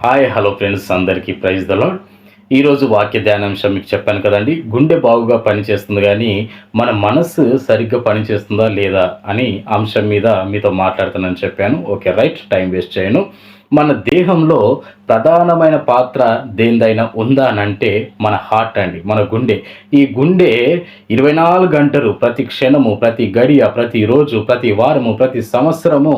Hi hello friends, అందరికీ praise the lord. ఈరోజు వాక్య ధ్యానాంశం మీకు చెప్పాను కదండి. గుండె బాగుగా పనిచేస్తుంది, కానీ మన మనస్సు సరిగ్గా పనిచేస్తుందా లేదా అని అంశం మీద మీతో మాట్లాడుతానని చెప్పాను. ఓకే, రైట్, టైం వేస్ట్ చేయను. మన దేహంలో ప్రధానమైన పాత్ర దేనిదైనా ఉందా అని అంటే మన హార్ట్ అండి, మన గుండె. ఈ గుండె 24 గంటలు, ప్రతి క్షణము, ప్రతి గడియ, ప్రతిరోజు, ప్రతి వారము, ప్రతి సంవత్సరము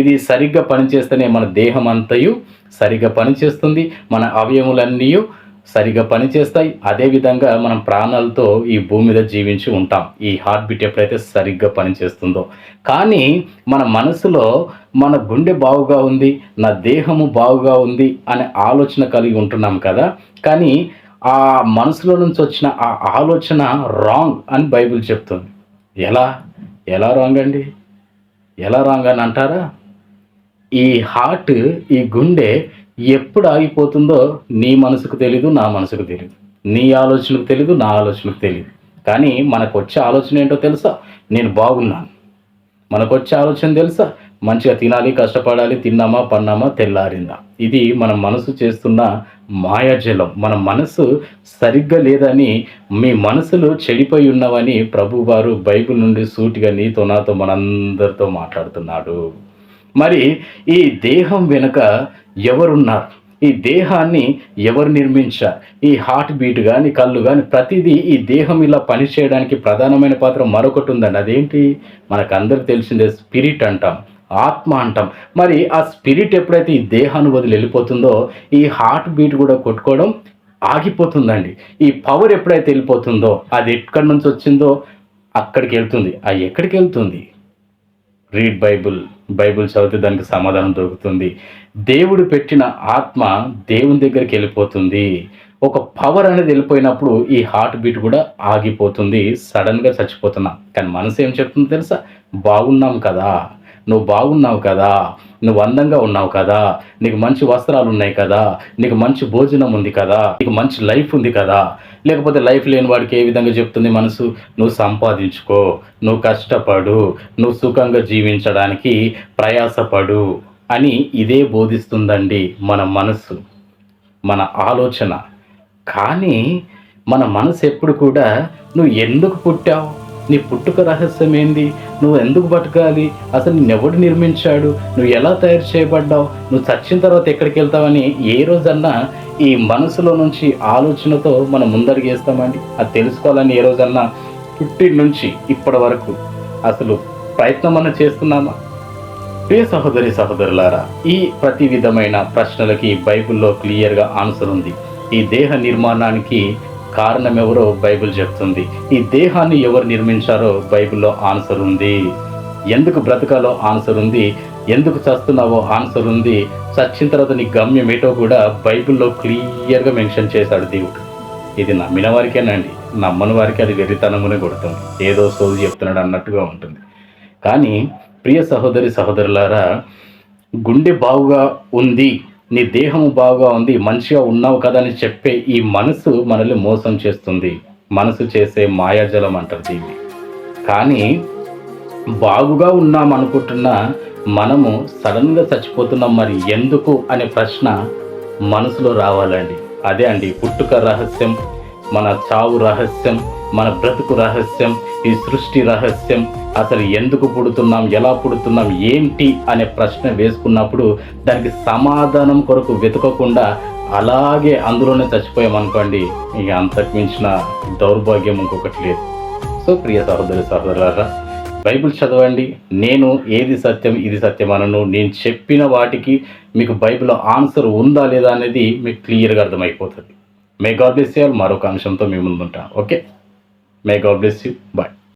ఇది సరిగ్గా పనిచేస్తేనే మన దేహం అంతయు సరిగ్గా పనిచేస్తుంది, మన అవయములన్నీ సరిగ్గా పనిచేస్తాయి. అదేవిధంగా మనం ప్రాణాలతో ఈ భూమి మీద జీవించి ఉంటాం, ఈ హార్ట్ బీట్ ఎప్పుడైతే సరిగ్గా పనిచేస్తుందో. కానీ మన మనసులో మన గుండె బాగుగా ఉంది, నా దేహము బాగుగా ఉంది అనే ఆలోచన కలిగి ఉంటున్నాం కదా. కానీ ఆ మనసులో నుంచి వచ్చిన ఆ ఆలోచన రాంగ్ అని బైబిల్ చెప్తుంది. ఎలా ఎలా రాంగ్ అండి? ఎలా రాంగ్ అని అంటారా? ఈ హార్ట్, ఈ గుండె ఎప్పుడు ఆగిపోతుందో నీ మనసుకు తెలీదు, నా మనసుకు తెలీదు. నీ ఆలోచనకు తెలీదు, నా ఆలోచనకు తెలీదు. కానీ మనకు వచ్చే ఆలోచన ఏంటో తెలుసా? నేను బాగున్నాను. మనకు వచ్చే ఆలోచన తెలుసా? మంచిగా తినాలి, కష్టపడాలి, తిన్నామా, పన్నామా, తెల్లారిందా. ఇది మన మనసు చేస్తున్న మాయాజలం. మన మనసు సరిగ్గా లేదని, మీ మనసులు చెడిపోయి ఉన్నవని ప్రభువారు బైబిల్ నుండి సూటిగా నీతో, నాతో, మనందరితో మాట్లాడుతున్నాడు. మరి ఈ దేహం వెనుక ఎవరున్నారు? ఈ దేహాన్ని ఎవరు నిర్మించారు? ఈ హార్ట్ బీట్ కానీ, కళ్ళు కానీ, ప్రతిదీ ఈ దేహం ఇలా పనిచేయడానికి ప్రధానమైన పాత్ర మరొకటి ఉందండి. అదేంటి? మనకందరికి తెలిసిందే, స్పిరిట్ అంటాం, ఆత్మ అంటాం. మరి ఆ స్పిరిట్ ఎప్పుడైతే ఈ దేహాన్ని వదిలి వెళ్ళిపోతుందో, ఈ హార్ట్ బీట్ కూడా కొట్టుకోవడం ఆగిపోతుందండి. ఈ పవర్ ఎప్పుడైతే వెళ్ళిపోతుందో, అది ఎక్కడి నుంచి వచ్చిందో అక్కడికి వెళ్తుంది. అది ఎక్కడికి వెళ్తుంది? Read Bible. బైబిల్ చదివితే దానికి సమాధానం దొరుకుతుంది. దేవుడు పెట్టిన ఆత్మ దేవుని దగ్గరికి వెళ్ళిపోతుంది. ఒక పవర్ అనేది వెళ్ళిపోయినప్పుడు ఈ హార్ట్ బీట్ కూడా ఆగిపోతుంది. సడన్గా చచ్చిపోతున్నాం. కానీ మనసు ఏం చెప్తుందో తెలుసా? బాగున్నాం కదా, నువ్వు బాగున్నావు కదా, నువ్వు అందంగా ఉన్నావు కదా, నీకు మంచి వస్త్రాలు ఉన్నాయి కదా, నీకు మంచి భోజనం ఉంది కదా, నీకు మంచి లైఫ్ ఉంది కదా. లేకపోతే లైఫ్ లేని వాడికి ఏ విధంగా చెప్తుంది మనసు? నువ్వు సంపాదించుకో, నువ్వు కష్టపడు, నువ్వు సుఖంగా జీవించడానికి ప్రయాసపడు అని ఇదే బోధిస్తుందండి మన మనసు, మన ఆలోచన. కానీ మన మనసు ఎప్పుడు కూడా నువ్వు ఎందుకు పుట్టావు, నీ పుట్టుక రహస్యం ఏంది, నువ్వు ఎందుకు బతకాలి, అసలు నిన్నెవడు నిర్మించాడు, నువ్వు ఎలా తయారు చేయబడ్డావు, నువ్వు చచ్చిన తర్వాత ఎక్కడికి వెళ్తావని ఏ రోజన్నా ఈ మనసులో నుంచి ఆలోచనతో మనం ముందడుగేస్తామండి? అది తెలుసుకోవాలని ఏ రోజన్నా పుట్టిన నుంచి ఇప్పటి వరకు అసలు ప్రయత్నం అన్న చేస్తున్నామా? ప్రియ సహోదరి సహోదరులారా, ఈ ప్రతి విధమైన ప్రశ్నలకి బైబిల్లో క్లియర్గా ఆన్సర్ ఉంది. ఈ దేహ నిర్మాణానికి కారణం ఎవరో బైబిల్ చెప్తుంది. ఈ దేహాన్ని ఎవరు నిర్మించారో బైబిల్లో ఆన్సర్ ఉంది. ఎందుకు బ్రతకాలో ఆన్సర్ ఉంది. ఎందుకు చస్తున్నావో ఆన్సర్ ఉంది. చచ్చిన తర్వాత నీ గమ్యం ఏటో కూడా బైబిల్లో క్లియర్గా మెన్షన్ చేశాడు దేవుడు. ఇది నమ్మిన వారికేనండి, నమ్మని వారికి అది వెర్రితనమునే కొడుతుంది, ఏదో సోది చెప్తున్నాడు అన్నట్టుగా ఉంటుంది. కానీ ప్రియ సహోదరి సహోదరులారా, గుండె బాగుగా ఉంది, నీ దేహము బాగా ఉంది, మంచిగా ఉన్నావు కదా అని చెప్పే ఈ మనసు మనల్ని మోసం చేస్తుంది. మనసు చేసే మాయాజలం అంటారు దీన్ని. కానీ బాగుగా ఉన్నాం అనుకుంటున్న మనము సడన్గా చచ్చిపోతున్నాం, మరి ఎందుకు అనే ప్రశ్న మనసులో రావాలండి. అదే అండి పుట్టుక రహస్యం, మన చావు రహస్యం, మన బ్రతుకు రహస్యం, ఈ సృష్టి రహస్యం. అసలు ఎందుకు పుడుతున్నాం, ఎలా పుడుతున్నాం, ఏంటి అనే ప్రశ్న వేసుకున్నప్పుడు దానికి సమాధానం కొరకు వెతకకుండా అలాగే అందులోనే చచ్చిపోయామనుకోండి, ఇక అంతకు మించిన దౌర్భాగ్యం ఇంకొకటి లేదు. సో ప్రియ సహోదరి సహోదరులారా, బైబిల్ చదవండి. నేను ఏది సత్యం, ఇది సత్యం అనను. నేను చెప్పిన వాటికి మీకు బైబిల్లో ఆన్సర్ ఉందా లేదా అనేది మీకు క్లియర్గా అర్థమైపోతుంది. May God bless you all. మరొక అంశంతో మీ ముందుంటా. Okay, may God bless you. Bye.